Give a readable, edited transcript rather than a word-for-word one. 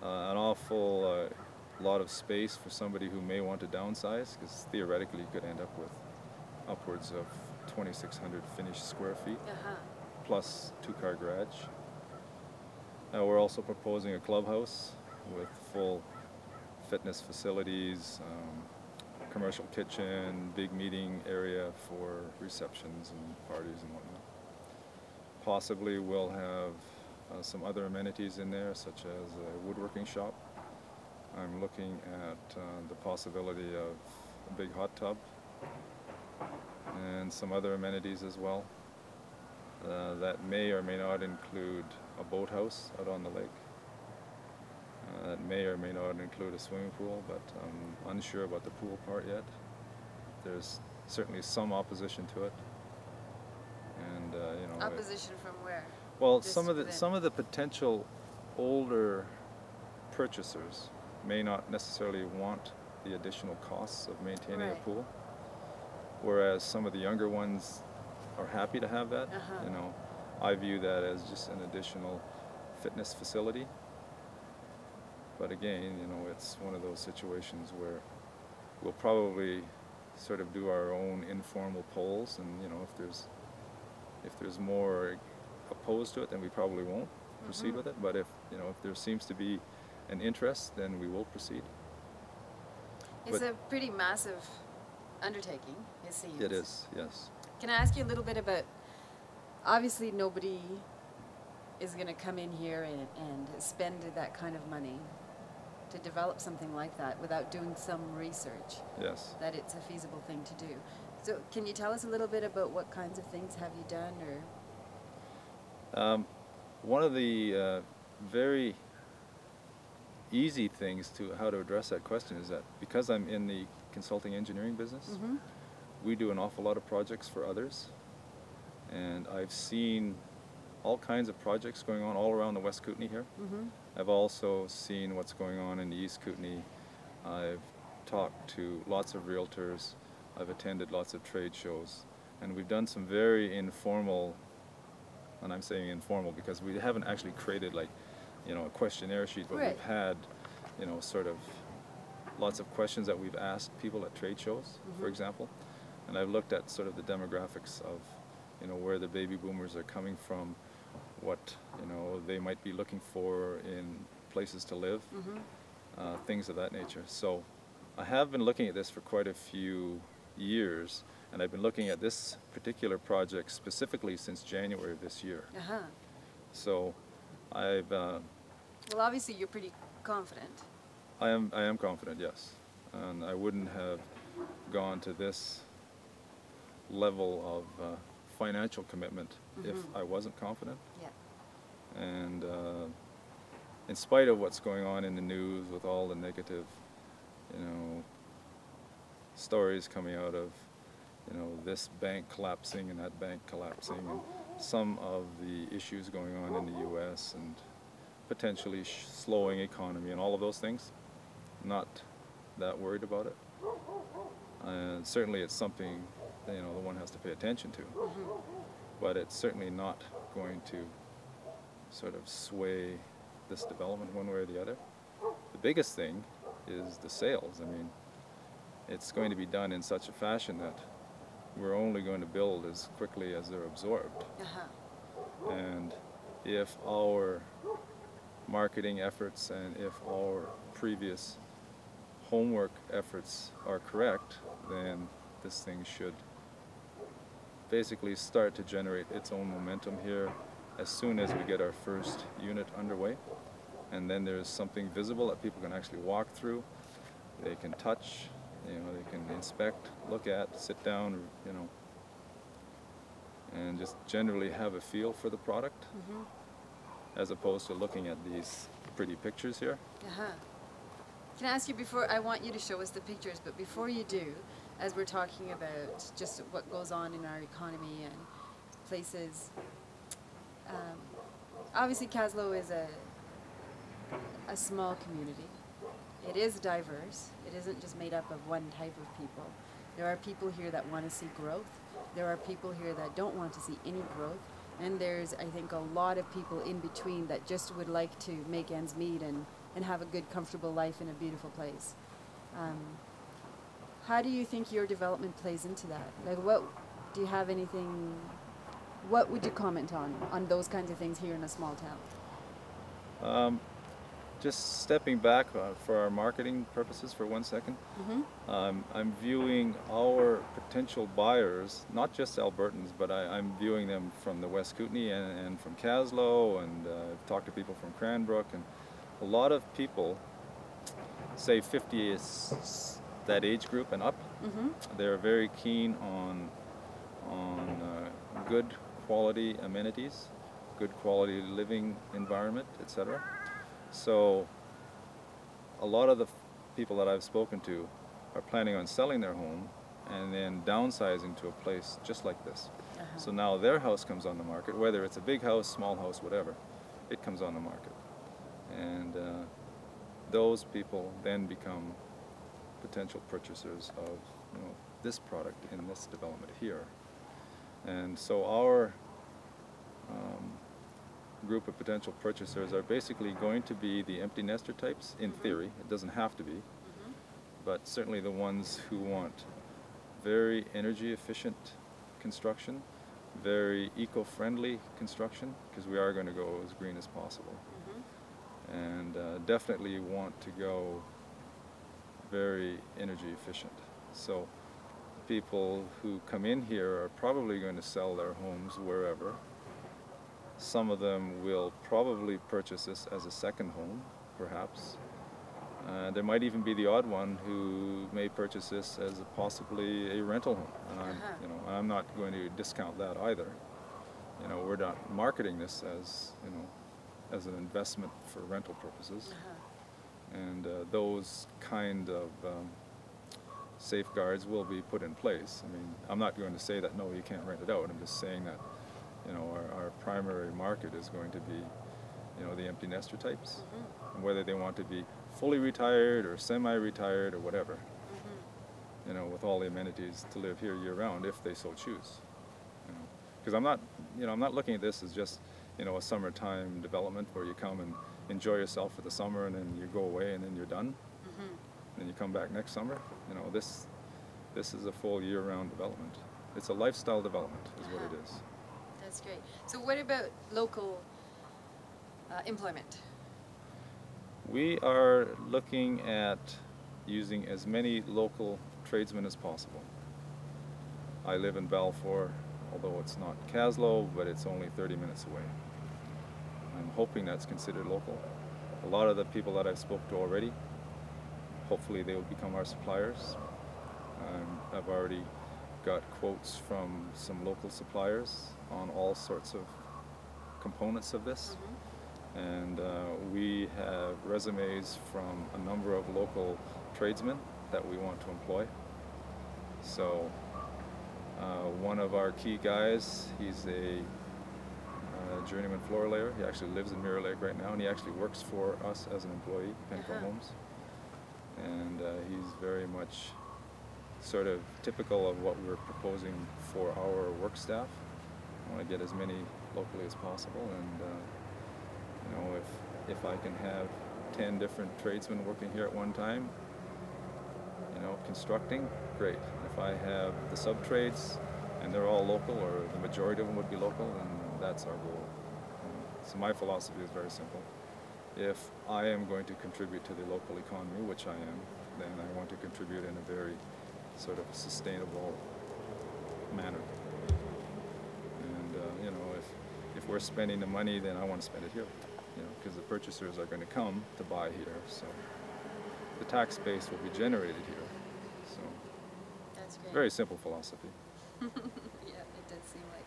an awful lot of space for somebody who may want to downsize, because theoretically you could end up with upwards of 2,600 finished square feet, Uh-huh. plus two-car garage. We're also proposing a clubhouse with full fitness facilities, commercial kitchen, big meeting area for receptions and parties and whatnot. Possibly we'll have some other amenities in there, such as a woodworking shop. I'm looking at the possibility of a big hot tub and some other amenities as well. That may or may not include a boathouse out on the lake. That may or may not include a swimming pool, but I'm unsure about the pool part yet. There's certainly some opposition to it, and Opposition from where? well, Just some within. of the potential older purchasers may not necessarily want the additional costs of maintaining a Right. pool, whereas some of the younger ones are happy to have that. Uh-huh. I view that as just an additional fitness facility. But again, it's one of those situations where we'll probably sort of do our own informal polls, and if there's more opposed to it, then we probably won't proceed with it. But if there seems to be an interest, then we will proceed. It's But a pretty massive undertaking, it seems. it is, yes. Can I ask you a little bit about, obviously nobody is going to come in here and spend that kind of money to develop something like that without doing some research Yes. that it's a feasible thing to do. So can you tell us a little bit about what kinds of things have you done, or? One of the very easy things to how to address that question is that because I'm in the consulting engineering business, Mm-hmm. we do an awful lot of projects for others, and I've seen all kinds of projects going on all around the West Kootenay here. Mm-hmm. I've also seen what's going on in the East Kootenay. I've talked to lots of realtors. I've attended lots of trade shows, and we've done some very informal, and I'm saying informal because we haven't actually created a questionnaire sheet, but Right. we've had, sort of lots of questions that we've asked people at trade shows, for Mhm. example, and I've looked at sort of the demographics of, where the baby boomers are coming from, what, they might be looking for in places to live, Mm-hmm. things of that nature. So I have been looking at this for quite a few years, and I've been looking at this particular project specifically since January of this year. Uh-huh. So I've, Well, obviously you're pretty confident. I am confident, yes, and I wouldn't have gone to this level of financial commitment if Mhm. I wasn't confident. Yeah. And in spite of what's going on in the news with all the negative, stories coming out of, this bank collapsing and that bank collapsing, and some of the issues going on in the U.S. and potentially slowing economy and all of those things, not that worried about it. And certainly it's something that, the one has to pay attention to, Mm-hmm. but it's certainly not going to sort of sway this development one way or the other. The biggest thing is the sales. I mean, it's going to be done in such a fashion that we're only going to build as quickly as they're absorbed. Uh-huh. And if our marketing efforts and if our previous homework efforts are correct, then this thing should basically start to generate its own momentum here as soon as we get our first unit underway. And then there's something visible that people can actually walk through, they can touch, they can inspect, look at, sit down, and just generally have a feel for the product, Mm-hmm. as opposed to looking at these pretty pictures here. Uh-huh. Can I ask you before, I want you to show us the pictures, but before you do, as we're talking about just what goes on in our economy and places, obviously Kaslo is a small community. It is diverse. It isn't just made up of one type of people. There are people here that want to see growth. There are people here that don't want to see any growth. And there's, I think, a lot of people in between that just would like to make ends meet and and have a good, comfortable life in a beautiful place. How do you think your development plays into that? Like, what do you have anything? What would you comment on those kinds of things here in a small town? Just stepping back for our marketing purposes for 1 second, I'm viewing our potential buyers, not just Albertans, but I'm viewing them from the West Kootenay and from Kaslo, and I've talked to people from Cranbrook, and a lot of people, say 50 is that age group and up, they're very keen on good quality amenities, good quality living environment, etc. So a lot of the people that I've spoken to are planning on selling their home and then downsizing to a place just like this. So now their house comes on the market, whether it's a big house, small house, whatever, it comes on the market. And those people then become potential purchasers of, you know, this product in this development here. And so our group of potential purchasers are basically going to be the empty nester types, in theory. It doesn't have to be, but certainly the ones who want very energy efficient construction, very eco-friendly construction, because we are going to go as green as possible, and definitely want to go very energy efficient. So people who come in here are probably going to sell their homes wherever. Some of them will probably purchase this as a second home, perhaps. There might even be the odd one who may purchase this as possibly a rental home. And I'm not going to discount that either. You know, we're not marketing this as, you know, as an investment for rental purposes. And those kind of safeguards will be put in place. I mean, I'm not going to say that, no, you can't rent it out. I'm just saying that, you know, our primary market is going to be, you know, the empty nester types, and whether they want to be fully retired or semi-retired or whatever, you know, with all the amenities to live here year-round if they so choose. You know, because I'm not looking at this as just, you know, a summertime development where you come and enjoy yourself for the summer and then you go away and then you're done, and then you come back next summer. You know, this is a full year-round development. It's a lifestyle development, is what it is. That's great. So what about local employment? We are looking at using as many local tradesmen as possible. I live in Balfour, although it's not Kaslo, but it's only 30 minutes away. I'm hoping that's considered local. A lot of the people that I've spoke to already, hopefully they will become our suppliers. I've already got quotes from some local suppliers on all sorts of components of this, and we have resumes from a number of local tradesmen that we want to employ. So one of our key guys, he's a journeyman floor layer. He actually lives in Mirror Lake right now, and he actually works for us as an employee, Penco Homes, and he's very much sort of typical of what we're proposing for our work staff. I want to get as many locally as possible, and you know, if I can have 10 different tradesmen working here at one time, you know, constructing, great. If I have the sub-trades and they're all local, or the majority of them would be local, then that's our goal. So my philosophy is very simple. If I am going to contribute to the local economy, which I am, then I want to contribute in a very sort of sustainable manner. And you know, if we're spending the money, then I want to spend it here, you know, because the purchasers are going to come to buy here, so the tax base will be generated here. So That's great. very simple philosophy. Yeah, it does seem like